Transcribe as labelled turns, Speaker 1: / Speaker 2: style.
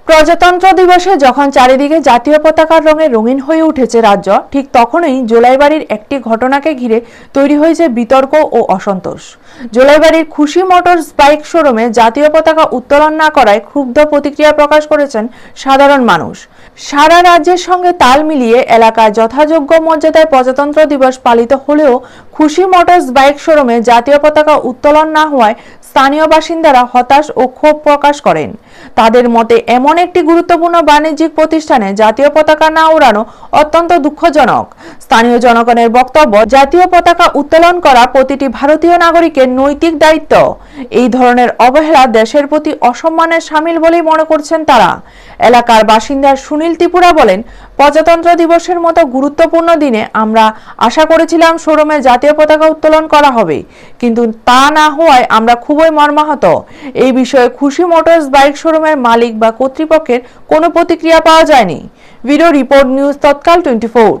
Speaker 1: প্রজাতন্ত্র দিবসে যখন চারিদিকে জাতীয় পতাকার রঙে রঙিন হয়ে উঠেছে রাজ্য, ঠিক তখনই জোলাইবাড়ির একটি ঘটনাকে ঘিরে তৈরি হয়েছে বিতর্ক ও অসন্তোষ। জোলাইবাড়ির খুশি মোটরস বাইক শোরুমে জাতীয় পতাকা উত্তোলন না করায় ক্ষুব্ধ প্রতিক্রিয়া প্রকাশ করেছেন সাধারণ মানুষ। সারা রাজ্যের সঙ্গে তাল মিলিয়ে এলাকায় যথাযোগ্য মর্যাদায় প্রজাতন্ত্র দিবস পালিত হলেও খুশি মোটরস বাইক শোরুমে জাতীয় পতাকা উত্তোলন না হওয়ায় স্থানীয় বাসিন্দারা হতাশ ও ক্ষোভ প্রকাশ করেন। তাদের মতে এমন একটি গুরুত্বপূর্ণ বাণিজ্যিক প্রতিষ্ঠানে জাতীয় পতাকা না ওড়ানো অত্যন্ত দুঃখজনক। স্থানীয় জনগণের বক্তব্য, জাতীয় পতাকা উত্তোলন করা প্রতিটি ভারতীয় নাগরিকের নৈতিক দায়িত্ব। এই ধরনের অবহেলা দেশের প্রতি অসম্মানের শামিল বলেই মনে করছেন তারা। এলাকার বাসিন্দা সুনীল ত্রিপুরা বলেন, প্রজাতন্ত্র দিবসের মতো গুরুত্বপূর্ণ দিনে আমরা আশা করেছিলাম শোরুমে জাতীয় পতাকা উত্তোলন করা হবে, কিন্তু তা না হওয়ায় আমরা খুবই মর্মাহত। এই বিষয়ে খুশি মোটরস বাইক শোরুমের মালিক বা কর্তৃপক্ষের কোনো প্রতিক্রিয়া পাওয়া যায়নি। ভিডিও রিপোর্ট, নিউজ তৎকাল 24।